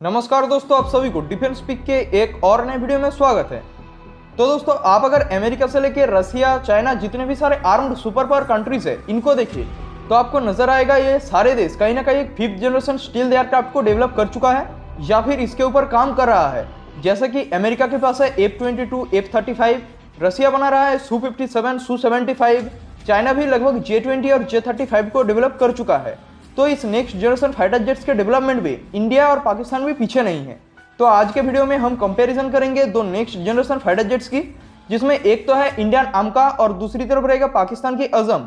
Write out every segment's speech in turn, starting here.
नमस्कार दोस्तों, आप सभी को डिफेंस पिक के एक और नए वीडियो में स्वागत है। तो दोस्तों, आप अगर अमेरिका से लेकर रसिया, चाइना, जितने भी सारे आर्म्ड सुपर पावर कंट्रीज है इनको देखिए तो आपको नजर आएगा ये सारे देश कहीं ना कहीं एक 5th जनरेशन स्टील एयरक्राफ्ट को डेवलप कर चुका है या फिर इसके ऊपर काम कर रहा है। जैसे कि अमेरिका के पास है F-22, F-35, रसिया बना रहा है Su-57, Su-75, चाइना भी लगभग J-20 और J-35 को डेवलप कर चुका है। तो इस नेक्स्ट जनरेशन फाइटर जेट्स के डेवलपमेंट में इंडिया और पाकिस्तान भी पीछे नहीं है। तो आज के वीडियो में हम कंपैरिजन करेंगे दो नेक्स्ट जनरेशन फाइटर जेट्स की, जिसमें एक तो है इंडियन आमका और दूसरी तरफ रहेगा पाकिस्तान की अजम।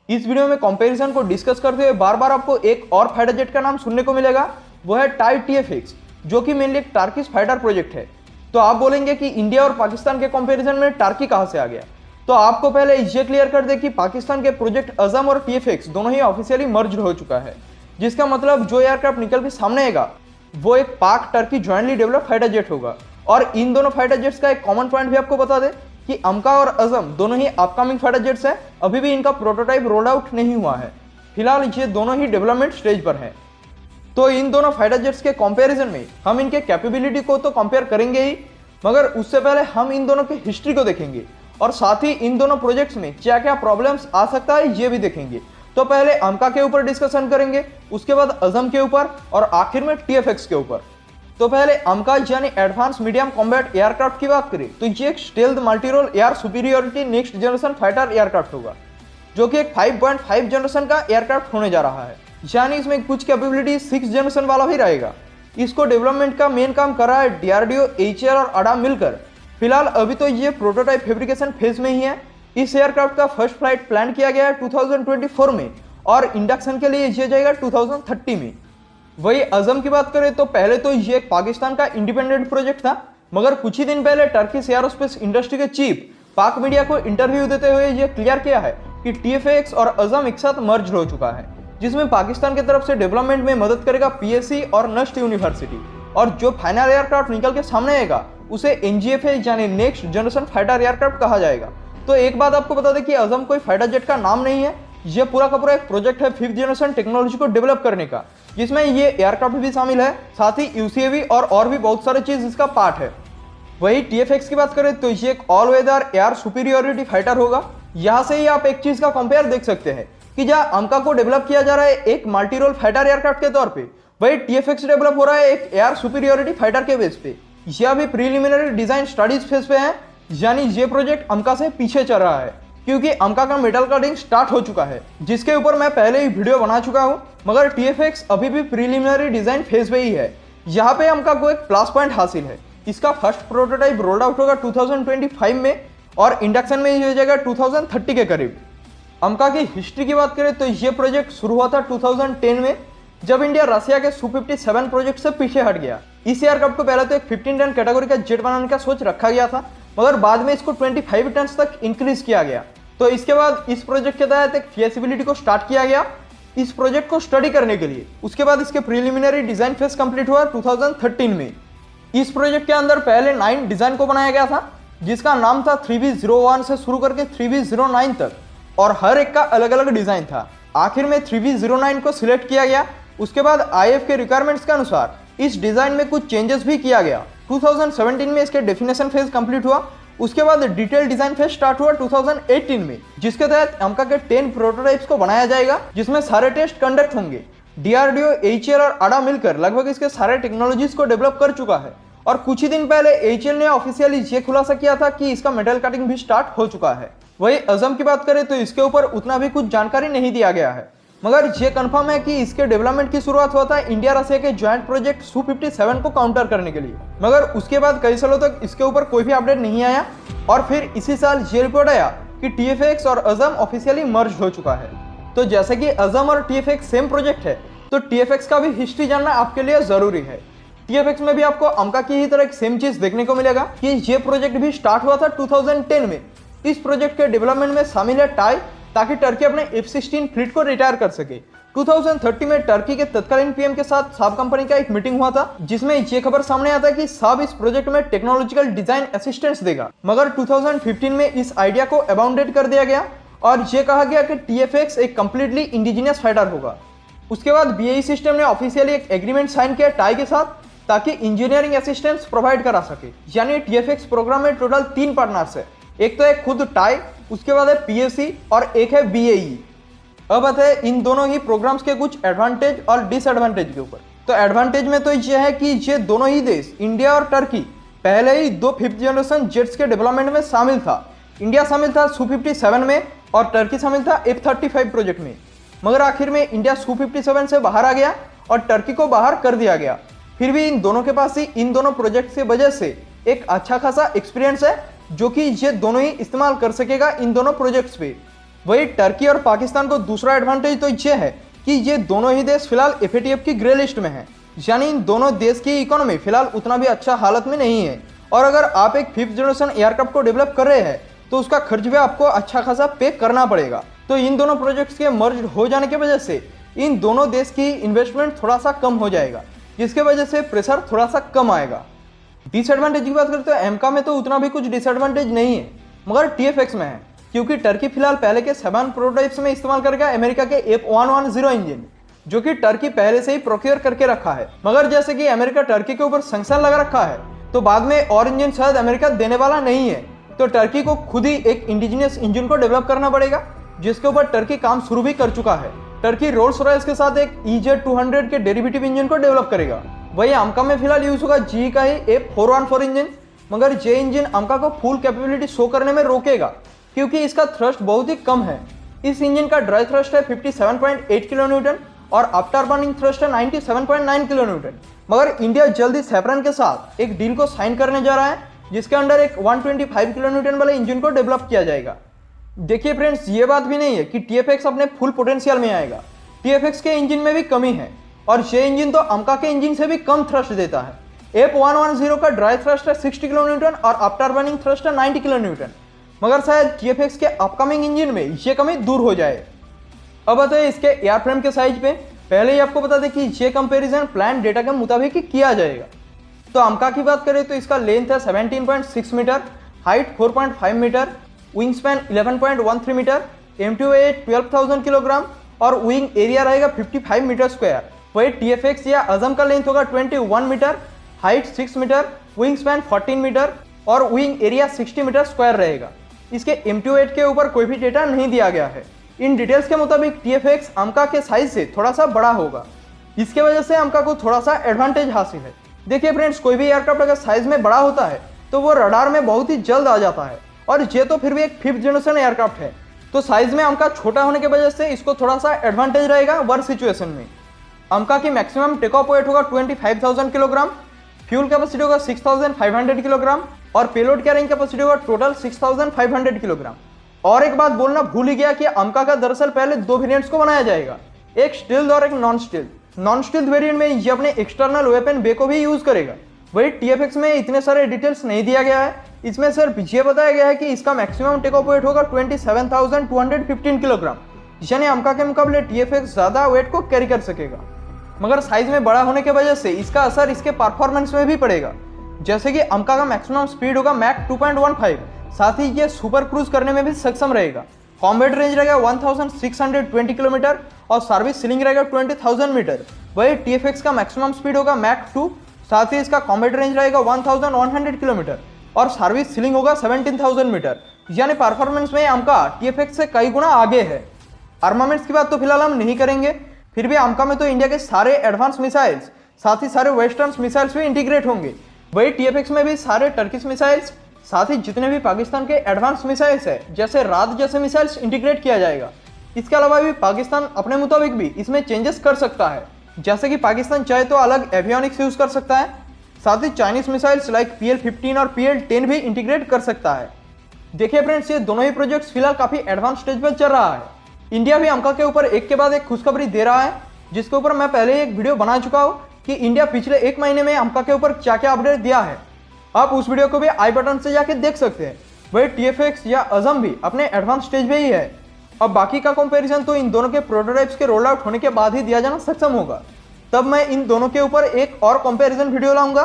इस वीडियो में कंपैरिजन को डिस्कस करते हुए बार बार आपको एक और फाइटर जेट का नाम सुनने को मिलेगा, वो है टाई TFX, जो कि मेनली एक टार्किश फाइटर प्रोजेक्ट है। तो आप बोलेंगे कि इंडिया और पाकिस्तान के कंपैरिजन में टार्की कहां से आ गया, तो आपको पहले ये क्लियर कर दे कि पाकिस्तान के प्रोजेक्ट अजम और TFX दोनों ही ऑफिशियली मर्ज हो चुका है, जिसका मतलब जो एयरक्राफ्ट निकल के सामने आएगा वो एक पाक Turkey jointly develop fighter jet होगा। और इन दोनों फाइटर जेट्स का एक कॉमन पॉइंट भी आपको बता दे कि अमका और अजम दोनों ही अपकमिंग फाइटर जेट्स हैं, अभी भी इनका प्रोटोटाइप रोल आउट नहीं हुआ है। फिलहाल ये दोनों ही डेवलपमेंट स्टेज पर हैं। तो इन दोनों फाइटर जेट्स के कंपैरिजन में हम इनके कैपेबिलिटी को तो कंपेयर करेंगे ही, मगर उससे पहले हम इन दोनों की हिस्ट्री को देखेंगे और साथ ही इन दोनों प्रोजेक्ट्स में क्या क्या प्रॉब्लम्स आ सकता है ये भी देखेंगे। तो पहले अमका के ऊपर डिस्कशन करेंगे, उसके बाद अजम के ऊपर और आखिर में TFX के ऊपर। तो पहले अमका यानी एडवांस मीडियम कॉम्बैट एयरक्राफ्ट की बात करें तो ये एक stealth multirole air superiority next generation fighter aircraft होगा, जो कि एक 5.5 जनरेशन का एयरक्राफ्ट होने जा रहा है, यानी इसमें कुछ कैपेबिलिटी 6 जनरेशन वाला भी रहेगा। इसको डेवलपमेंट का मेन काम कर रहा है DRDO, HAL और ADA मिलकर। फिलहाल अभी तो ये प्रोटोटाइप फेब्रिकेशन फेज में ही है। इस एयरक्राफ्ट का फर्स्ट फ्लाइट प्लान किया गया है 2024 में और इंडक्शन के लिए ये जाएगा 2030 में। वही अजम की बात करें तो पहले तो ये एक पाकिस्तान का इंडिपेंडेंट प्रोजेक्ट था, मगर कुछ ही दिन पहले टर्किश एरोस्पेस इंडस्ट्री के चीफ पाक मीडिया को इंटरव्यू देते हुए ये क्लियर किया है कि TFX और अजम एक साथ मर्ज हो चुका है, जिसमें पाकिस्तान की तरफ से डेवलपमेंट में मदद करेगा PSC और नस्ट यूनिवर्सिटी, और जो फाइनल एयरक्राफ्ट निकल के सामने आएगा उसे NGFA यानी नेक्स्ट जनरेशन फाइटर एयरक्राफ्ट कहा जाएगा। तो एक बात आपको बता दें कि अजम कोई फाइटर जेट का नाम नहीं है, यह पूरा का पूरा एक प्रोजेक्ट है 5th जनरेशन टेक्नोलॉजी को डेवलप करने का, जिसमें ये एयरक्राफ्ट भी शामिल है, साथ ही UCAV और भी बहुत सारे चीज इसका पार्ट है। वही TFX की बात करें तो ये एक all weather air superiority fighter होगा। यहाँ से ही आप एक चीज का कंपेयर देख सकते हैं कि जहाँ अमका को डेवलप किया जा रहा है एक मल्टी रोल फाइटर एयरक्राफ्ट के तौर पे, वही TFX डेवलप हो रहा है एक एयर सुपीरियरिटी फाइटर के बेस पे। यह अभी प्रीलिमिनरी डिजाइन स्टडीज फेज पे है, यानी ये प्रोजेक्ट अमका से पीछे चल रहा है, क्योंकि अमका का मेटल कटिंग स्टार्ट हो चुका है, जिसके ऊपर मैं पहले ही वीडियो बना चुका हूं। मगर TFX अभी भी प्रीलिमिनरी डिजाइन फेज पे ही है। यहाँ पे अमका को एक प्लस पॉइंट हासिल है, इसका फर्स्ट प्रोटोटाइप रोल्ड आउट होगा 2025 में और इंडक्शन में ये हो जाएगा 2030 के करीब। अमका की हिस्ट्री की बात करें तो ये प्रोजेक्ट शुरू हुआ था 2010 में, जब इंडिया रसिया के Su-57 प्रोजेक्ट से पीछे हट गया। इस एयरक्राफ्ट को पहले तो एक 15 टन कैटेगरी का जेट बनाने का सोच रखा गया था, मगर बाद में इसको 25 टन तक इंक्रीज किया गया। तो इसके बाद इस प्रोजेक्ट के तहत एक फीजिबिलिटी को स्टार्ट किया गया इस प्रोजेक्ट को स्टडी करने के लिए। उसके बाद इसके प्रीलिमिनरी डिजाइन फेज कंप्लीट हुआ 2013 में। इस प्रोजेक्ट के अंदर पहले 9 डिजाइन को बनाया गया था, जिसका नाम था 3V01 से शुरू करके 3V09 तक, और हर एक का अलग अलग डिजाइन था। आखिर में 3V09 को सिलेक्ट किया गया। उसके बाद IF के रिक्वायरमेंट्स के अनुसार इस डिजाइन में कुछ चेंजेस भी किया गया। 2017 में इसके डेफिनेशन फेज कंप्लीट हुआ। उसके बाद डिटेल डिजाइन फेज स्टार्ट हुआ 2018 में, जिसके तहत अमका के 10 प्रोटोटाइप्स को बनाया जाएगा, जिसमें सारे टेस्ट कंडक्ट होंगे। DRDO, HAL और ADA मिलकर लगभग इसके सारे टेक्नोलॉजीज को डेवलप कर चुका है। और कुछ ही दिन पहले HAL ने ऑफिशियली ये खुलासा किया था कि इसका मेटल कटिंग भी स्टार्ट हो चुका है। वही अजम की बात करें तो इसके ऊपर उतना भी कुछ जानकारी नहीं दिया गया है, मगर ये कंफर्म है कि इसके डेवलपमेंट की शुरुआत हुआ था इंडिया रसिया के ज्वाइंट प्रोजेक्ट Su-57 को काउंटर करने के लिए, मगर उसके बाद कई सालों तक इसके ऊपर कोई भी अपडेट नहीं आया। और फिर इसी साल ये रिपोर्ट आया कि TFX और अजम ऑफिशियली मर्ज हो चुका है। तो जैसे कि अजम और TFX सेम प्रोजेक्ट है, तो TFX का भी हिस्ट्री जानना आपके लिए जरूरी है। TFX में भी आपको अमका की ही तरह एक सेम चीज देखने को मिलेगा कि ये प्रोजेक्ट भी स्टार्ट हुआ था 2010 में। इस प्रोजेक्ट के डेवलपमेंट में शामिल है टाई, ताकि टर्की अपने F-16 फ्लीट को रिटायर कर सके। 2030 में टर्की के तत्कालीन PM के साथ साब कंपनी का एक मीटिंग हुआ था, जिसमें ये खबर सामने आता है कि साब इस प्रोजेक्ट में टेक्नोलॉजिकल डिजाइन असिस्टेंस देगा। मगर 2015 में इस आइडिया को अबाउंडेड कर दिया गया और ये कहा गया कि TFX एक कंप्लीटली इंडिजिनियस फाइटर होगा। उसके बाद BAE सिस्टम ने ऑफिशियली एक एग्रीमेंट साइन किया टाई के साथ, ताकि इंजीनियरिंग असिस्टेंस प्रोवाइड करा सके। यानी TFX प्रोग्राम में टोटल 3 पार्टनर्स है, एक तो है खुद टाई, उसके बाद है PSC और एक है BAE। अब आते हैं इन दोनों ही प्रोग्राम्स के कुछ एडवांटेज और डिसएडवांटेज के ऊपर। तो एडवांटेज में तो ये है कि ये दोनों ही देश इंडिया और टर्की पहले ही 2 5th जनरेशन जेट्स के डेवलपमेंट में शामिल था। इंडिया शामिल था Su-57 में और टर्की शामिल था F-35 प्रोजेक्ट में, मगर आखिर में इंडिया Su-57 से बाहर आ गया और टर्की को बाहर कर दिया गया। फिर भी इन दोनों के पास ही इन दोनों प्रोजेक्ट की वजह से एक अच्छा खासा एक्सपीरियंस है जो कि ये दोनों ही इस्तेमाल कर सकेगा इन दोनों प्रोजेक्ट्स पे। वही टर्की और पाकिस्तान को दूसरा एडवांटेज तो ये है कि ये दोनों ही देश फिलहाल FATF की ग्रे लिस्ट में हैं, यानी इन दोनों देश की इकोनॉमी फिलहाल उतना भी अच्छा हालत में नहीं है। और अगर आप एक 5th जनरेशन एयरक्राफ्ट को डेवलप कर रहे हैं तो उसका खर्च भी आपको अच्छा खासा पे करना पड़ेगा। तो इन दोनों प्रोजेक्ट्स के मर्ज हो जाने की वजह से इन दोनों देश की इन्वेस्टमेंट थोड़ा सा कम हो जाएगा, जिसके वजह से प्रेशर थोड़ा सा कम आएगा। डिसएडवांटेज की बात करें तो एमका में तो उतना भी कुछ डिसएडवांटेज नहीं है, मगर TFX में है, क्योंकि टर्की फिलहाल पहले के 7 प्रोटोटाइप्स में इस्तेमाल करेगा अमेरिका के F110 इंजन, जो कि टर्की पहले से ही प्रोक्योर करके रखा है। मगर जैसे कि अमेरिका टर्की के ऊपर सैंक्शन लगा रखा है, तो बाद में और इंजन शायद अमेरिका देने वाला नहीं है, तो टर्की को खुद ही एक इंडिजिनियस इंजन को डेवलप करना पड़ेगा, जिसके ऊपर टर्की काम शुरू भी कर चुका है। टर्की रोल्स रॉयल्स के साथ एक EZ200 के डेरिवेटिव इंजन को डेवलप करेगा। वही अमका में फिलहाल यूज होगा GE का ही F414 इंजन, मगर ये इंजन अमका को फुल कैपेबिलिटी शो करने में रोकेगा, क्योंकि इसका थ्रस्ट बहुत ही कम है। इस इंजन का ड्राई थ्रस्ट है 57.8 किलोन्यूटन और आफ्टर बर्निंग थ्रस्ट है 97.9 किलोन्यूटन। मगर इंडिया जल्दी सैफरन के साथ एक डील को साइन करने जा रहा है, जिसके अंडर एक 125 किलोन्यूटन वाले इंजन को डेवलप किया जाएगा। देखिए फ्रेंड्स, ये बात भी नहीं है कि TFX अपने फुल पोटेंशियल में आएगा। TFX के इंजन में भी कमी है और ये इंजन तो अमका के इंजन से भी कम थ्रस्ट देता है। F110 का ड्राई थ्रस्ट है 60 किलोन्यूटन और आफ्टर बर्निंग थ्रस्ट है 90 किलोन्यूटन, मगर शायद TFX के अपकमिंग इंजन में ये कमी दूर हो जाए। अब आते हैं इसके एयरफ्रेम के साइज पे। पहले ही आपको बता दें कि ये कंपैरिजन प्लान डेटा के मुताबिक ही किया जाएगा। तो अमका की बात करें तो इसका लेंथ है 17.6 metre, height 4.5 metre, wing span 11.13 metre, MTOA 12,000 kilogram और विंग एरिया रहेगा 55 मीटर स्क्वायर। वही TFX या अजम का लेंथ होगा 21 metre, height 6 metre, wing span 14 metre और विंग एरिया 60 मीटर स्क्वायर रहेगा। इसके MTOA के ऊपर कोई भी डेटा नहीं दिया गया है। इन डिटेल्स के मुताबिक TFX अमका के साइज से थोड़ा सा बड़ा होगा, इसके वजह से अमका को थोड़ा सा एडवांटेज हासिल है। देखिए फ्रेंड्स, कोई भी एयरक्राफ्ट अगर साइज में बड़ा होता है तो वो रडार में बहुत ही जल्द आ जाता है, और ये तो फिर भी एक 5th जनरेशन एयरक्राफ्ट है, तो साइज में अमका छोटा होने की वजह से इसको थोड़ा सा एडवांटेज रहेगा वर्क सिचुएशन में। अमका की मैक्सिमम टेक ऑफ वेट होगा 25,000 किलोग्राम, फ्यूल कैपेसिटी होगा 6,500 किलोग्राम और पेलोड कैरिंग कैपेसिटी होगा टोटल 6,500 किलोग्राम। और एक बात बोलना भूल ही गया कि अमका का दरअसल पहले 2 वेरिएंट्स को बनाया जाएगा, एक स्टील्थ और एक non stealth. Non stealth variant में ये अपने एक्सटर्नल वेपन बे को भी यूज करेगा। वही TFX में इतने सारे डिटेल्स नहीं दिया गया है, इसमें सिर्फ ये बताया गया है कि इसका मैक्सिमम टेक ऑफ वेट होगा 27,215 किलोग्राम, यानी अमका के मुकाबले TFX ज्यादा वेट को कैरी कर सकेगा। मगर साइज में बड़ा होने की वजह से इसका असर इसके परफॉर्मेंस में भी पड़ेगा। जैसे कि अमका का मैक्सिमम स्पीड होगा मैक 2.15, साथ ही ये सुपर क्रूज करने में भी सक्षम रहेगा। कॉम्बैट रेंज रहेगा 1620 किलोमीटर और सर्विस सीलिंग रहेगा 20,000 मीटर। वही TFX का मैक्सिमम स्पीड होगा मैक 2, साथ ही इसका कॉम्बैट रेंज रहेगा 1100 किलोमीटर और सर्विस सीलिंग होगा 17,000 मीटर। यानी परफॉर्मेंस में अमका TFX से कई गुना आगे है। आर्मामेंट्स की बात तो फिलहाल हम नहीं करेंगे, फिर भी अमका में तो इंडिया के सारे एडवांस मिसाइल्स, साथ ही सारे वेस्टर्न मिसाइल्स भी इंटीग्रेट होंगे। वही TFX में भी सारे टर्किश मिसाइल्स, साथ ही जितने भी पाकिस्तान के एडवांस मिसाइल्स है जैसे रात जैसे मिसाइल्स इंटीग्रेट किया जाएगा। इसके अलावा भी पाकिस्तान अपने मुताबिक भी इसमें चेंजेस कर सकता है, जैसे कि पाकिस्तान चाहे तो अलग एवियोनिक्स यूज कर सकता है, साथ ही चाइनीज मिसाइल्स लाइक PL-15 और PL-10 भी इंटीग्रेट कर सकता है। देखिए फ्रेंड्स, ये दोनों ही प्रोजेक्ट्स फिलहाल काफी एडवांस स्टेज पर चल रहा है। इंडिया भी अमका के ऊपर एक के बाद एक खुशखबरी दे रहा है, जिसके ऊपर मैं पहले ही एक वीडियो बना चुका हूँ कि इंडिया पिछले 1 महीने में अमका के ऊपर क्या क्या अपडेट दिया है। आप उस वीडियो को भी आई बटन से जाके देख सकते हैं। वही TFX या अजम भी अपने एडवांस स्टेज पे ही है। अब बाकी का कंपैरिजन तो इन दोनों के प्रोटोटाइप्स के रोल आउट होने के बाद ही दिया जाना सक्षम होगा, तब मैं इन दोनों के ऊपर एक और कंपैरिजन वीडियो लाऊंगा।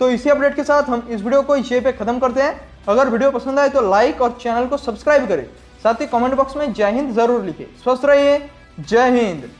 तो इसी अपडेट के साथ हम इस वीडियो को इसी पे खत्म करते हैं। अगर वीडियो पसंद आए तो लाइक और चैनल को सब्सक्राइब करें, साथ ही कमेंट बॉक्स में जय हिंद जरूर लिखें। स्वस्थ रहिए, जय हिंद।